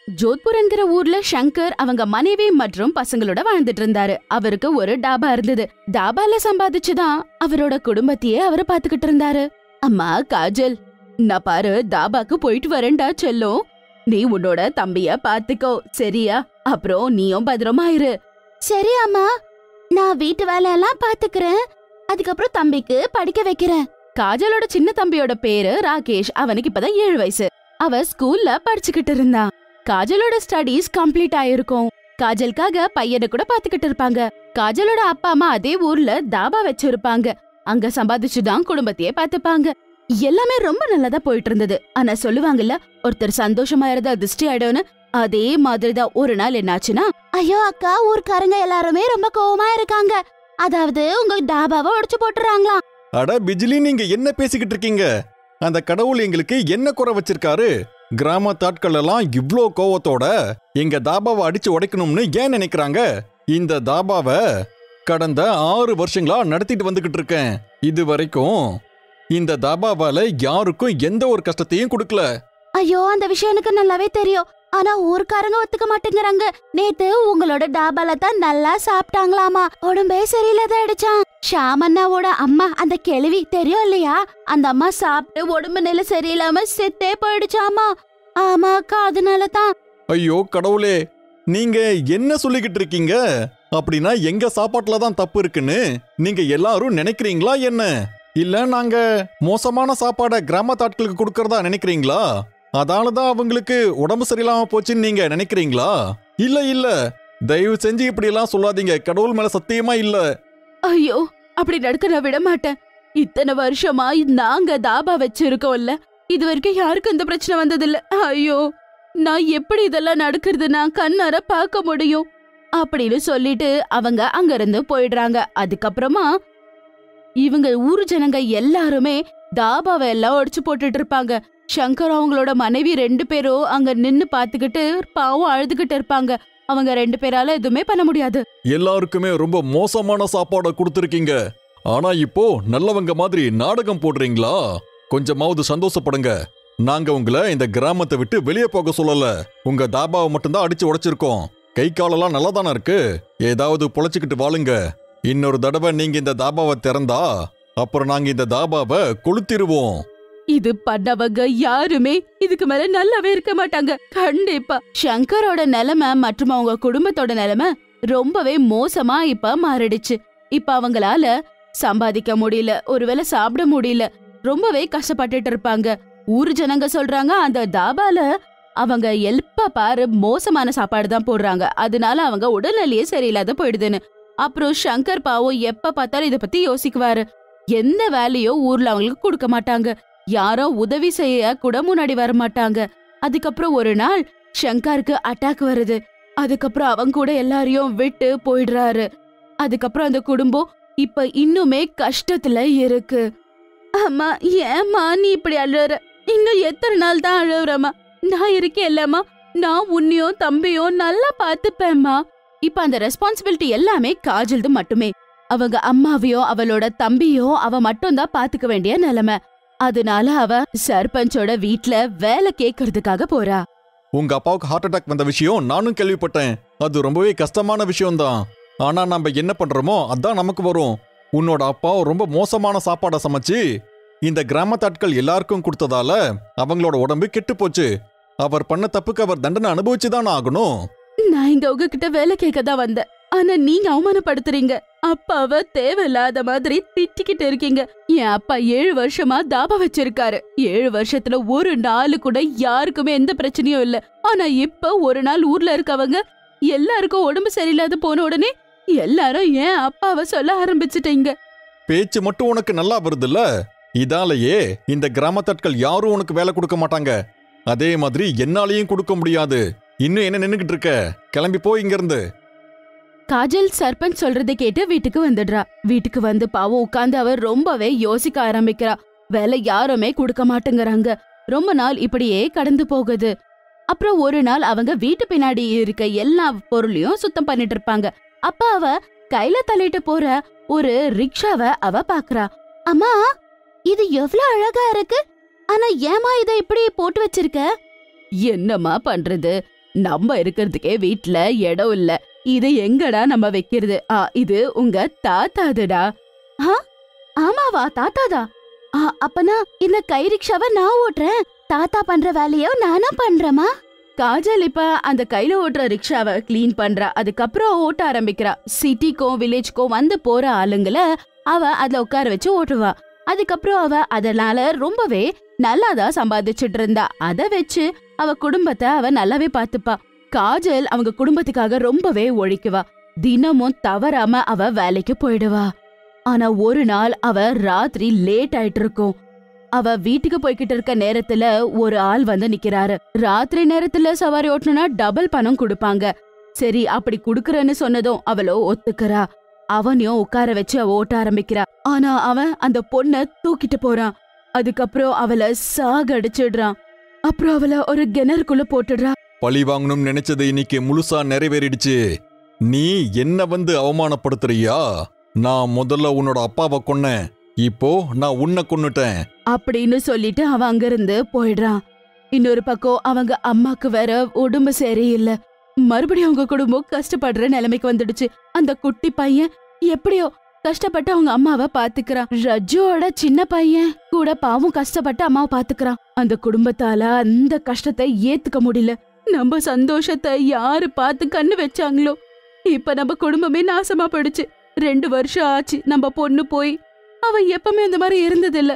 ஜோத்பூர் என்கிற ஊர்ல சங்கர் அவங்க மனைவி மற்றும் பசங்களோட வாழ்ந்துட்டு இருந்தாரு. அவருக்கு ஒரு டாபா இருந்தது. டாபால சம்பாதிச்சுதான் அவரோட குடும்பத்தையே அவரு பாத்துக்கிட்டு இருந்தாரு. அம்மா காஜல், நான் பாரு தாபாக்கு போயிட்டு வரேன்டா செல்லும். நீ உன்னோட தம்பிய பாத்துக்கோ சரியா? அப்புறம் நீயும் பத்திரமா இரு. சரி அம்மா, நான் வீட்டு வேலையெல்லாம் பாத்துக்கிறேன். அதுக்கப்புறம் தம்பிக்கு படிக்க வைக்கிறேன். காஜலோட சின்ன தம்பியோட பேரு ராகேஷ். அவனுக்கு இப்பதான் 7 வயசு. அவ ஸ்கூல்ல படிச்சுக்கிட்டு இருந்தான். காஜலோட ஸ்டடீஸ் கம்ப்ளீட் ஆயிருக்கும். காஜலுக்காக பையனை கூட பாத்துக்கிட்டு இருப்பாங்க. காஜலோட அப்பா அம்மா அதே ஊர்ல தாபா வச்சிருப்பாங்க. அங்க சம்பாதிச்சுதான் குடும்பத்தையே பாத்துப்பாங்க. எல்லாமே ரொம்ப நல்லதா போயிட்டு இருந்தது. ஆனா சொல்லுவாங்கல்ல, ஒருத்தர் சந்தோஷமா இருந்தா திருஷ்டி ஆயிடும்னு. அதே மாதிரிதான் ஒரு நாள் என்னாச்சுன்னா, ஐயோ அக்கா, ஊர்க்காரங்க எல்லாருமே ரொம்ப கோவமா இருக்காங்க. அதாவது உங்க தாபாவை உடைச்சு போட்டுறாங்களாம். அட பிஜிலி, நீங்க என்ன பேசிக்கிட்டு இருக்கீங்க? அந்த கடவுள் எங்களுக்கு என்ன குறை வச்சிருக்காரு? கிராமத்தாட்கள் எல்லாம் இவ்ளோ கோவத்தோட எங்க தாபாவை அடிச்சு உடைக்கணும்னு ஏன் நினைக்கிறாங்க? இந்த தாபாவை கடந்த 6 வருஷங்களா நடத்திட்டு வந்துகிட்டு இருக்கேன். இது வரைக்கும் இந்த தாபாவால யாருக்கும் எந்த ஒரு கஷ்டத்தையும் கொடுக்கல. ஐயோ, அந்த விஷயம் எனக்கு நல்லாவே தெரியும். ஆனா ஊர்க்காரங்க ஒத்துக்க மாட்டேங்கிறாங்க. நேத்து உங்களோட டாபால தான் நல்லா சாப்பிட்டாங்களாமா. உடம்பே சரியில்லாத ஆயிடுச்சான். ஷாமண்ணாவோட அம்மா அந்த கிழவி தெரியும் இல்லையா? அந்த அம்மா சாப்பிட்டு உடம்பு நிலை சரியில்லாம செத்தே போயிடுச்சாமா. ஆமாக்கா, அதனாலதான். ஐயோ கடவுளே, நீங்க என்ன சொல்லிக்கிட்டு இருக்கீங்க? அப்படின்னா எங்க சாப்பாட்டுல தான் தப்பு இருக்குன்னு நீங்க எல்லாரும் நினைக்கிறீங்களா என்ன? இல்ல நாங்க மோசமான சாப்பாட கிராமத்தாட்களுக்கு கொடுக்கறதா நினைக்கிறீங்களா? அதாலதான் அவங்களுக்கு உடம்பு சரியில்லாம போச்சுன்னு நீங்க நினைக்கிறீங்களா? இல்ல இல்ல, தயவு செஞ்சு இப்படி எல்லாம் சொல்லாதீங்க. கடவுள் மேல சத்தியமா இல்ல. ஐயோ, அப்படி நடக்க நான் விட மாட்டேன். இத்தனை வருஷமா நாங்க தாபா வச்சிருக்கோம்ல, இது வரைக்கும் யாருக்கும் இந்த பிரச்சனை வந்ததில்ல. ஐயோ, நான் எப்படி இதெல்லாம் நடக்கிறது நான் கண்ணார பார்க்க முடியும் அப்படின்னு சொல்லிட்டு அவங்க அங்க இருந்து போயிடுறாங்க. அதுக்கப்புறமா இவங்க ஊரு ஜனங்க எல்லாருமே தாபாவை எல்லாம் உடைச்சு போட்டுட்டு இருப்பாங்க. சங்கர் அவங்களோட மனைவி 2 பேரும் அங்க நின்னு பாத்துக்கிட்டு பாவம் அழுதுகிட்டு இருப்பாங்க. அவங்க 2 பேரால எதுவுமே பண்ண முடியாது. எல்லாருக்குமே ரொம்ப மோசமான சாப்பாட கொடுத்துருக்கீங்க. ஆனா இப்போ நல்லவங்க மாதிரி நாடகம் போடுறீங்களா? கொஞ்சமாவது சந்தோஷப்படுங்க. நாங்க உங்களை இந்த கிராமத்தை விட்டு வெளியே போக சொல்லல. உங்க தாபாவை மட்டும்தான் அடிச்சு உடைச்சிருக்கோம். கை காலெல்லாம் நல்லா தானே இருக்கு. ஏதாவது பொழைச்சுக்கிட்டு வாழுங்க. இன்னொரு தடவை நீங்க இந்த தாபாவை திறந்தா அப்புறம் நாங்க இந்த தாபாவை கொளுத்திருவோம். இது பண்ணவங்க யாருமே இதுக்கு மேல நல்லாவே இருக்க மாட்டாங்க. கண்டிப்பா சங்கரோட நிலைமை மற்றும் அவங்க குடும்பத்தோட நிலைமை ரொம்பவே மோசமா இப்ப மாறிடுச்சு. இப்ப அவங்களால சம்பாதிக்க முடியல, ஒருவேளை சாப்பிட முடியல, ரொம்பவே கஷ்டப்பட்டுட்டு இருப்பாங்க. ஊரு ஜனங்க சொல்றாங்க அந்த தாபால அவங்க எப்ப பாரு மோசமான சாப்பாடு தான் போடுறாங்க. அதனால அவங்க உடல்நிலையே சரியில்லாத போயிடுதுன்னு. அப்புறம் சங்கர் பாவம் எப்ப பார்த்தாலும் இத பத்தி யோசிக்குவாரு. எந்த வேலையோ ஊர்ல அவங்களுக்கு கொடுக்க மாட்டாங்க. யாரோ உதவி செய்ய கூட முன்னாடி வர மாட்டாங்க. அதுக்கப்புறம் ஒரு நாள் சங்கருக்கு அட்டாக் வருது. அதுக்கப்புறம் அவங்க கூட எல்லாரையும் விட்டு போயிடுறாரு. அதுக்கப்புறம் அந்த குடும்பம் இப்ப இன்னுமே கஷ்டத்துல இருக்கு. அம்மா, ஏம்மா நீ இப்படி அழுற? இன்னும் எத்தனை நாள் தான் அழுறமா? நான் இருக்கேன் இல்லம்மா. நான் உன்னையும் தம்பியும் நல்லா பாத்துப்பேம்மா. இப்ப அந்த ரெஸ்பான்சிபிலிட்டி எல்லாமே காஜல்து மட்டுமே. அவங்க அம்மாவையோ அவளோட தம்பியோ அவ மட்டும் தான் பாத்துக்க வேண்டிய நிலைமை. அதனால அவ சர்பஞ்சோட வீட்ல வேலை கேக்குறதுக்காக போறா. உங்க அப்பாவுக்கு ஹார்ட் அட்டாக் வந்த விஷயம் நானும் கேள்விப்பட்டேன். அது ரொம்பவே கஷ்டமான விஷயம்தான். ஆனா நம்ம என்ன பண்றோமோ அதான் நமக்கு வரும். உன்னோட அப்பா ரொம்ப மோசமான சாப்பாடை சமைச்சு இந்த கிராமத்தாட்கள் எல்லாருக்கும் கொடுத்ததால அவங்களோட உடம்பு கெட்டு போச்சு. அவர் பண்ண தப்புக்கு அவர் தண்டனை அனுபவிச்சுதான் ஆகணும். நான் இங்க உங்ககிட்ட வேலை கேட்கதான் வந்தேன். ஆனா நீங்க அவமானப்படுத்துறீங்க. அப்பாவ தேவையில்லாத மாதிரி திட்டிக்கிட்டு இருக்கீங்க. என் அப்பா 7 வருஷமா தாபா வச்சிருக்காரு. 7 வருஷத்துல ஒரு நாள் கூட யாருக்குமே எந்த பிரச்சனையும் இல்ல. ஆனா இப்ப ஒரு நாள் ஊர்ல இருக்கவங்க எல்லாருக்கும் உடம்பு சரியில்லாத போன உடனே எல்லாரும் ஏன் அப்பாவை சொல்ல ஆரம்பிச்சுட்டீங்க. பேச்சு மட்டும் உனக்கு நல்லா வருதுல்ல, இதாலேயே இந்த கிராமத்தாட்கள் யாரும் உனக்கு வேலை கொடுக்க மாட்டாங்க. அதே மாதிரி என்னாலையும் கொடுக்க முடியாது. இன்னும் என்ன நின்னுகிட்டு இருக்க? கிளம்பி போய் இங்க இருந்து. காஜல் சர்பஞ்ச் சொல்றதை கேட்டு வீட்டுக்கு வந்துடுறா. வீட்டுக்கு வந்து பாவம் உட்கார்ந்து அவர் ரொம்பவே யோசிக்க ஆரம்பிக்கிறா. வேலை யாருமே கொடுக்க மாட்டேங்கிறாங்க. ரொம்ப நாள் இப்படியே கடந்து போகுது. அப்புறம் ஒரு நாள் அவங்க வீட்டு பின்னாடி இருக்க எல்லா பொருளையும் சுத்தம் பண்ணிட்டு இருப்பாங்க. அப்ப அவ கையில தள்ளிட்டு போற ஒரு ரிக்ஷாவை அவ பாக்குறா. அம்மா, இது எவ்வளவு அழகா இருக்கு. ஆனா ஏமா இத இப்படி போட்டு வச்சிருக்க? என்னம்மா பண்றது, நம்ம இருக்கிறதுக்கே வீட்ல இடம் இல்ல. இது எங்கடா நம்ம வைக்கிறது? இது உங்க தாத்தாதுடா. ஆமாவா, தாத்தாதா? அப்பனா இந்த கை ரிக்ஷாவை நான் ஓட்டுறேன். தாத்தா பண்ற வேலையோ நானும் பண்றேமா? காஜல் இப்ப அந்த கையில ஓட்டுற ரிக்ஷாவை கிளீன் பண்றா. அதுக்கப்புறம் ஓட்ட ஆரம்பிக்கிறா. சிட்டிக்கும் வில்லேஜ்க்கும் வந்து போற ஆளுங்கள அவ அதுல உட்கார வச்சு ஓட்டுவா. அதுக்கப்புறம் அவ அதனால ரொம்பவே நல்லாதான் சம்பாதிச்சுட்டு இருந்தா. அத வச்சு அவ குடும்பத்தை அவ நல்லாவே பாத்துப்பா. காஜல் அவங்க குடும்பத்துக்காக ரொம்பவே உழைக்குவா. தினமும் தவறாம அவ வேலைக்கு போயிடுவா. ஆனா ஒரு நாள் அவ ராத்திரி லேட் ஆயிட்டு இருக்கும். அவ வீட்டுக்கு போய்கிட்டு இருக்க நேரத்துல ஒரு ஆள் வந்து நிக்கிறாரு. ராத்திரி நேரத்துல சவாரி ஓட்டணும்னா டபுள் பணம் கொடுப்பாங்க. சரி, அப்படி குடுக்கறன்னு சொன்னதும் அவளோ ஒத்துக்கிறா. அவனையும் உட்கார வச்சு அவ ஓட்ட ஆரம்பிக்கிறா. ஆனா அவன் அந்த பொண்ண தூக்கிட்டு போறான். அதுக்கப்புறம் அவளை சாகடிச்சிடுறான். அப்புறம் அவளை ஒரு கிணறுக்குள்ள போட்டுடுறா. பழி வாங்கணும்னு நினைச்சது இன்னைக்கு முழுசா நிறைவேறிடுச்சு. நீ என்ன வந்து அவமானப்படுத்துறியா? நான் முதல்ல உன்னோட அப்பாவை கொன்னேன், இப்போ நான் உன்னை கொன்னுட்டேன் அப்படின்னு சொல்லிட்டு அவன் அங்கிருந்து போயிடுறான். இன்னொரு பக்கம் அவங்க அம்மாக்கு வேற உடம்பு சரியில்லை. மறுபடியும் அவங்க குடும்பம் கஷ்டப்படுற நிலைமைக்கு வந்துடுச்சு. அந்த குட்டி பையன் எப்படியோ கஷ்டப்பட்டு அவங்க அம்மாவை பாத்துக்கிறான். ரஜுவோட சின்ன பையன் கூட பாவம் கஷ்டப்பட்டு அம்மாவை பாத்துக்கிறான். அந்த குடும்பத்தால அந்த கஷ்டத்தை ஏத்துக்க முடியல. நம்ம சந்தோஷத்தை யாரு பார்த்து கண்ணு வச்சாங்களோ, இப்ப நம்ம குடும்பமே நாசமா போயிடுச்சு. 2 வருஷம் ஆச்சு நம்ம பொண்ணு போய். அவ எப்பவுமே அந்த மாதிரி இருந்ததில்ல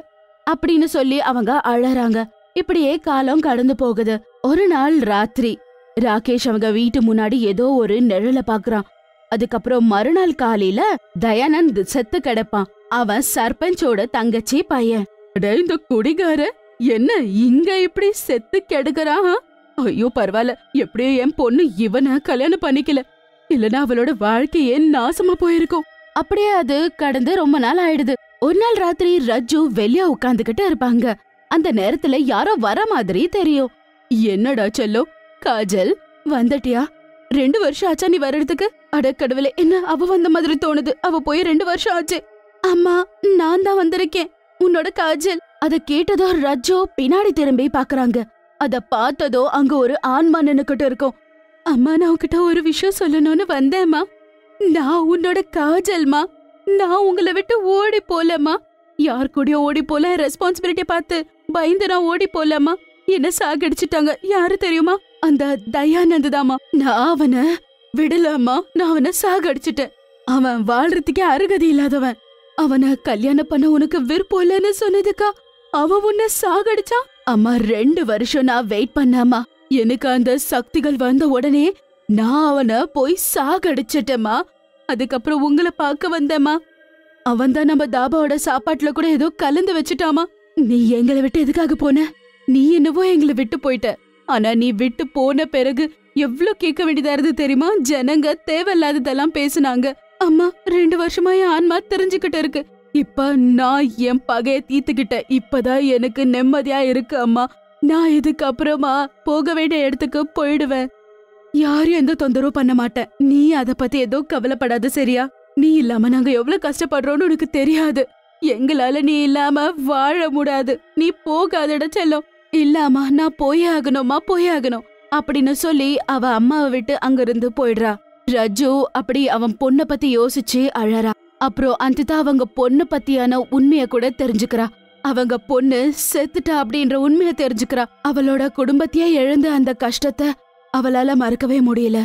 அப்படின்னு சொல்லி அவங்க அழறாங்க. இப்படியே காலம் கடந்து போகுது. ஒரு நாள் ராத்திரி ராகேஷ் அவங்க வீட்டு முன்னாடி ஏதோ ஒரு நிழல பாக்குறான். அதுக்கப்புறம் மறுநாள் காலையில தயானந்த் செத்து கிடப்பான். அவன் சர்பஞ்சோட தங்கச்சி பையன். இந்த குடிகார என்ன இங்க இப்படி செத்து கெடுக்கிறான்? ஐயோ பரவாயில்ல, எப்படியோ என் பொண்ணு இவனை கல்யாணம் பண்ணிக்கல, இல்லனா அவளோட வாழ்க்கையே நாசமா போயிருக்கும். அப்படியே அது கடந்து ரொம்ப நாள் ஆயிடுது. ஒரு நாள் ராத்திரி ரஜு வெளியா உட்கார்ந்துகிட்டு இருப்பாங்க. அந்த நேரத்துல யாரோ வர மாதிரி தெரியும். என்னடா செல்லோ, காஜல் வந்துட்டியா? 2 வருஷம் ஆச்சா நீ வர்றதுக்கு? அடக்கடவுளே, என்ன அவ வந்த மாதிரி தோணுது. அவ போய் 2 வருஷம் ஆச்சு. அம்மா, நான் தான் வந்திருக்கேன், உன்னோட காஜல். அத கேட்டதோ ரஜு பின்னாடி திரும்பி பாக்குறாங்க. அத பார்த்ததோ அங்க ஒரு ஆண்மா நின்னுக்கிட்டு இருக்கும். அம்மா, நான் உன்கிட்ட ஒரு விஷயம் சொல்லணும்னு வந்தேம்மா. நான் உன்னோட காஜல்மா. நான் உங்களை விட்டு ஓடி போலமா. யார் கூடயும் ஓடி போல, ரெஸ்பான்சிபிலிட்டி பார்த்து பயந்து நான் ஓடி போலமா. என்ன சாகடிச்சிட்டாங்க. யாரு தெரியுமா? அந்த தயானந்த் தாமா. நான் அவனை விடலாமா. நான் அவனை சாகடிச்சிட்டேன். அவன் வாழ்றதுக்கே அருகதி இல்லாதவன். அவனை கல்யாணம் பண்ண உனக்கு விருப்பம் இல்லைன்னு சொன்னதுக்கா அவன் உன்னை சாகடிச்சான். அம்மா, 2 வருஷம் நான் வெயிட் பண்ணாமா. எனக்கு அந்த சக்திகள் வந்த உடனே நான் அவனை போய் சாகடிச்சிட்டேமா. அதுக்கப்புறம் உங்களை பார்க்க வந்தேம்மா. அவன் தான் நம்ம தாபாவோட சாப்பாட்டுல கூட ஏதோ கலந்து வச்சுட்டாமா. நீ எங்களை விட்டு எதுக்காக போன? நீ என்னவோ எங்களை விட்டு போயிட்ட. ஆனா நீ விட்டு போன பிறகு எவ்ளோ கேட்க வேண்டியதா இருந்து தெரியுமா? ஜனங்க தேவையில்லாததெல்லாம் பேசுனாங்க. அம்மா, 2 வருஷமா என் ஆன்மா தெரிஞ்சுக்கிட்டு இருக்கு. இப்ப நான் என் பகைய தீத்துக்கிட்டேன். இப்பதான் எனக்கு நிம்மதியா இருக்கு அம்மா. நான் இதுக்கப்புறமா போக வேண்டிய இடத்துக்கு போயிடுவேன். யாரும் எந்த தொந்தரவும் பண்ண மாட்டேன். நீ அத பத்தி ஏதோ கவலைப்படாத, சரியா? நீ இல்லாம நாங்க எவ்வளவு கஷ்டப்படுறோம்னு உனக்கு தெரியாது. எங்களால நீ இல்லாம வாழ முடியாது. நீ போகாதட செல்லம். இல்லாமா, நான் போயே ஆகணுமா, போயே ஆகணும் அப்படின்னு சொல்லி அவ அம்மாவை விட்டு அங்கிருந்து போயிடுறா. ரஜு அப்படி அவன் பொண்ண பத்தி யோசிச்சு அழறா. அப்புறம் அந்திதா அவங்க பொண்ணு பத்தியான உண்மைய கூட தெரிஞ்சுக்கிறா. அவங்க பொண்ணு செத்துட்டா அப்படின்ற உண்மைய தெரிஞ்சுக்கிறா. அவளோட குடும்பத்தையே இழந்த அந்த கஷ்டத்தை அவளால மறக்கவே முடியல.